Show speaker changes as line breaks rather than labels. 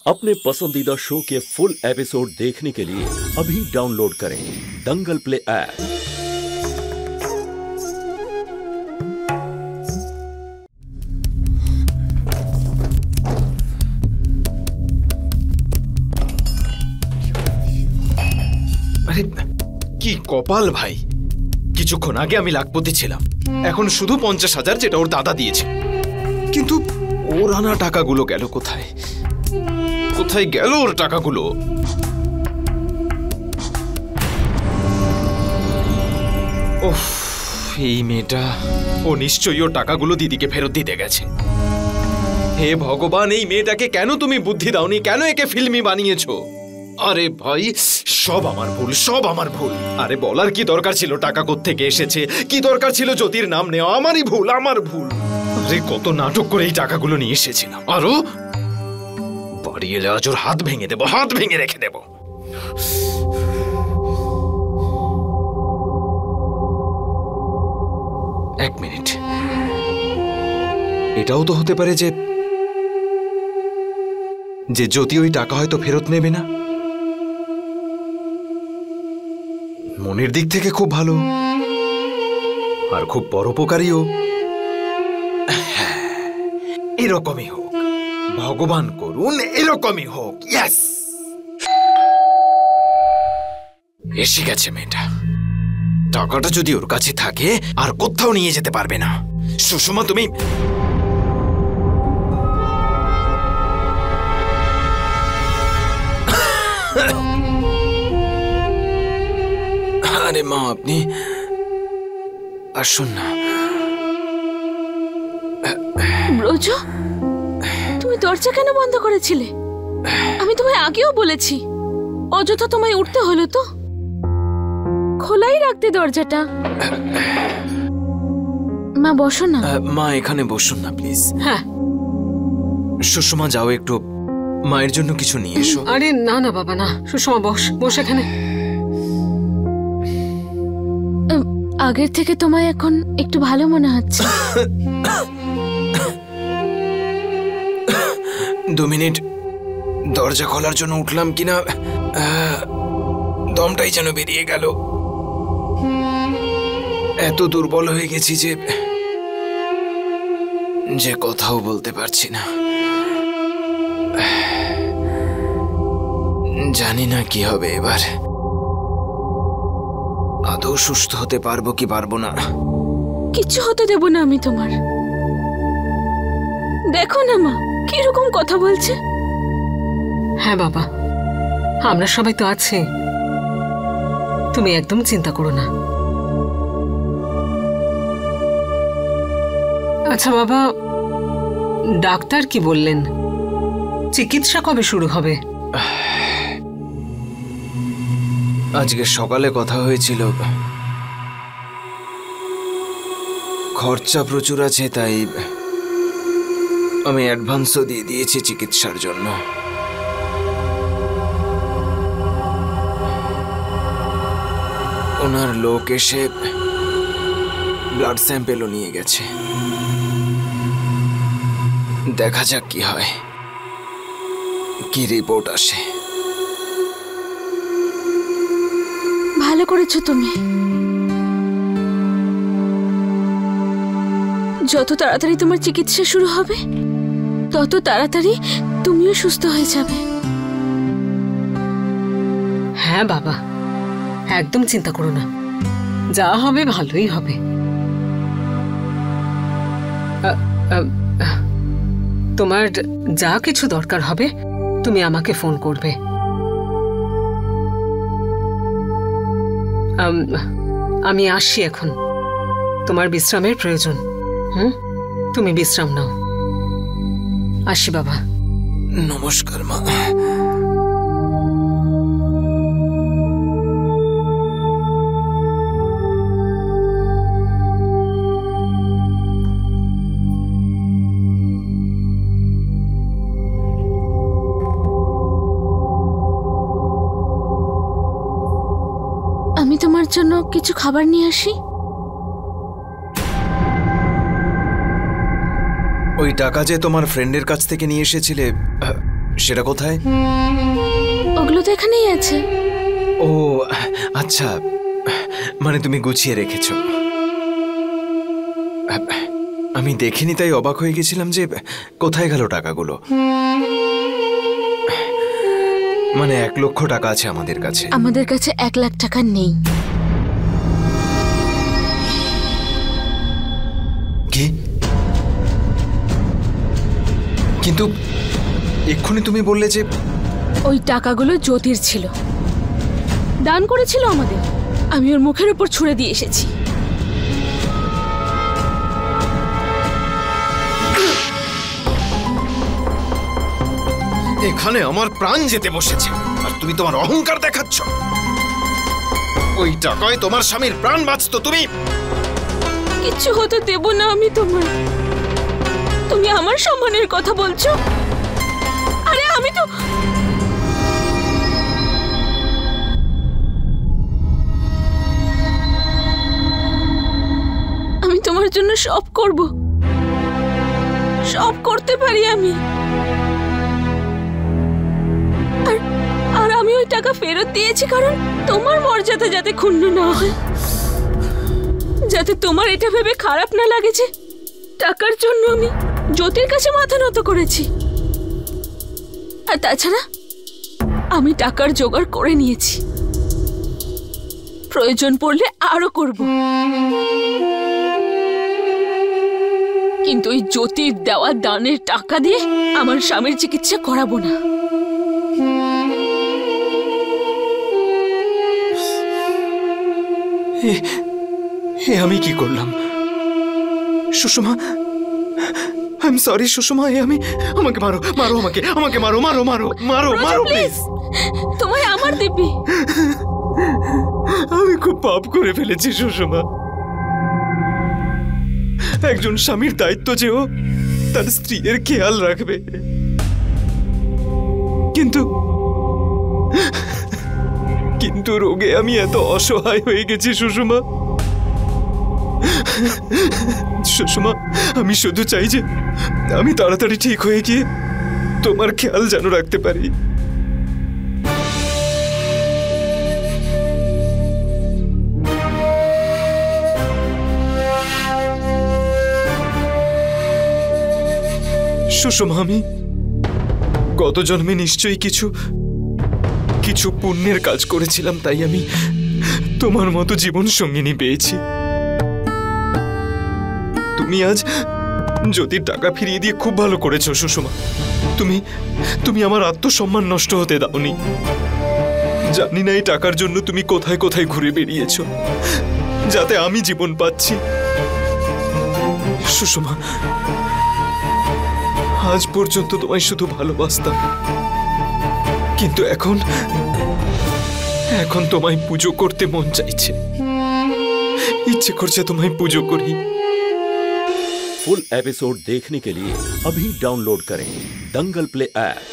अपने पसंदीदा शो के फुल एपिसोड देखने के लिए अभी डाउनलोड करें दंगल प्ले ऐप।
আরে কি কপাল ভাই, কিছুক্ষণ আগে আমি লাখপতি ছিলাম, এখন শুধু 50,000 যেটা ওর দাদা দিয়েছে। কিন্তু ওর আনা টাকাগুলো গেল কোথায়? কোথায় গেল ওর টাকাগুলো? ওহ, এই মেয়েটা, ও নিশ্চয়ই ওর টাকাগুলো দিদিকে ফেরত দিতে গেছে। হে ভগবান, এই মেয়েটাকে কেন তুমি বুদ্ধি দাওনি? কেন একে ফিল্মি বানিয়েছো? আরে ভাই, সব আমার ভুল, সব আমার ভুল। আরে বলার কি দরকার ছিল টাকা কোত্থেকে এসেছে? কি দরকার ছিল জ্যোতির নাম নেওয়া? আমারই ভুল, আমার ভুল। আরে কত নাটক করে এই টাকাগুলো নিয়ে এসেছিলাম। আরো বাড়ি এলে আজ ওর হাত ভেঙে দেবো, হাত ভেঙে রেখে দেবো। এক মিনিট, এটাও তো হতে পারে যে জ্যোতি ওই টাকা হয়তো ফেরত নেবে না। মনের দিক থেকে খুব ভালো আর খুব পরোপকারীও। এরকমই হোক, ভগবান করুন এরকমই হোক। ইয়েস, এসে গেছে মেয়েটা। টাকাটা যদি ওর কাছে থাকে আর কোথাও নিয়ে যেতে পারবে না। সুষমা, তুমি আরে মা, আপনি আসুন না।
ব্রজ, তুমি দরজা কেন বন্ধ করেছিলে? আমি তোমায় আগেও বলেছি, অযথা তোমায় উঠতে হলো তো। খোলাই রাখতে দরজাটা। মা বসো না।
মা এখানে বসুন না প্লিজ।
হ্যাঁ
সুষমা, যাও একটু মায়ের জন্য কিছু নিয়ে এসো।
আরে না না বাবা, না। সুষমা বস, বস এখানে।
আগের থেকে তোমায় এখন একটু ভালো মনে হচ্ছে।
2 মিনিট দরজা খোলার জন্য উঠলাম কিনা দমটাই যেন বেরিয়ে গেল। এত দুর্বল হয়ে গেছি যে কথাও বলতে পারছি না। জানি না কি হবে এবার। আদৌ সুস্থ হতে পারবো কি পারবো না।
কিচ্ছু হতে দেব না আমি তোমার। দেখো না মা, কিরকম কথা বলছে।
হ্যাঁ বাবা, আমরা সবাই তো আছি, তুমি একদম চিন্তা করো না। আচ্ছা বাবা, ডাক্তার কি বললেন? চিকিৎসা কবে শুরু হবে?
আজকে সকালে কথা হয়েছিল। খরচা প্রচুর আছে, তাই আমি অ্যাডভান্সও দিয়ে দিয়েছি চিকিৎসার জন্য। ওনার লোক এসে ব্লাড স্যাম্পেলও নিয়ে গেছে। দেখা যাক কি হয়, কি রিপোর্ট আসে।
ভালো করেছো তুমি। যত তাড়াতাড়ি তোমার চিকিৎসা শুরু হবে তত তাড়াতাড়ি তুমিও সুস্থ হয়ে যাবে।
হ্যাঁ বাবা, একদম চিন্তা করো না, যা হবে ভালোই হবে। তোমার যা কিছু দরকার হবে তুমি আমাকে ফোন করবে। আমি আসছি এখন, তোমার বিশ্রামের প্রয়োজন। তুমি বিশ্রাম নাও। আসি বাবা।
নমস্কার মা।
আমি তোমার জন্য কিছু খাবার নিয়ে আসি।
ওই টাকা যে তোমার ফ্রেন্ডের কাছ থেকে নিয়ে এসেছিলে, সেটা কোথায়?
ওগুলো তো এখানেই আছে।
ও আচ্ছা, মানে তুমি গুছিয়ে রেখেছো। আমি দেখিনি তাই অবাক হয়ে গেছিলাম যে কোথায় গেল টাকাগুলো। মানে 1 লক্ষ টাকা আছে আমাদের কাছে।
আমাদের কাছে 1 লাখ টাকা নেই।
কি? কিন্তু এক্ষুনি তুমি বললে যে
ওই টাকাগুলো জ্যোতির ছিল, দান করেছিল আমাদের। আমি ওর মুখের উপর ছুঁড়ে দিয়ে এসেছি।
এখানে আমার প্রাণ যেতে বসেছে আর তুমি তোমার অহংকার দেখাচ্ছ। ওই টাকায় তোমার স্বামীর প্রাণ বাঁচতো। তুমি
কিচ্ছু হতে দেব না আমি তোমার। তুমি আমার সম্মানের কথা বলছো? আরে আমি তোমার জন্য সব করব, সব করতে পারি আমি। আর আমি ওই টাকা ফেরত দিয়েছি কারণ তোমার মর্যাদা যাতে ক্ষুণ্ণ না হয়, যাতে তোমার এটা ভেবে খারাপ না লাগে যে টাকার জন্য আমি জ্যোতির কাছে মাথা নত করেছি। আর তাছাড়া আমি টাকার জোগাড় করে নিয়েছি, প্রয়োজন পড়লে আরো করব। কিন্তু ওই জ্যোতির দেওয়া দানের টাকা দিয়ে আমার স্বামীর চিকিৎসা করাবো না।
আমি কি করলাম? Sushma, I am sorry Sushma. আমাকে মারো, আমাকে মারো প্লিজ।
তোমায় আমার দিব্যি।
আমি খুব পাপ করে ফেলেছি সুষমা। একজন স্বামীর দায়িত্ব যে ও তার স্ত্রীর খেয়াল রাখবে, কিন্তু রোগে আমি এত অসহায় হয়ে গেছি সুষমা। আমি শুধু চাই যে আমি তাড়াতাড়ি ঠিক হয়ে গিয়ে তোমার খেয়াল যেন রাখতে পারি। সুষমা, আমি গত জন্মে নিশ্চয়ই কিছু পুণ্যের কাজ করেছিলাম, তাই আমি তোমার মতো জীবন সঙ্গিনী পেয়েছি। তুমি আজ জ্যোতির টাকা ফিরিয়ে দিয়ে খুব ভালো করেছো সুষমা। তুমি আমার আত্মসম্মান নষ্ট হতে দাওনি। জানি না এই টাকার জন্য তুমি কোথায় কোথায় ঘুরে বেরিয়েছো, যাতে আমি জীবন পাচ্ছি। সুষমা, আজ পর্যন্ত তোমায় শুধু ভালোবাসতাম, কিন্তু এখন তোমায় পুজো করতে মন চাইছে। ইচ্ছে করছে তোমায় পুজো করি।
फुल एपिसोड देखने के लिए अभी डाउनलोड करें दंगल प्ले ऐप।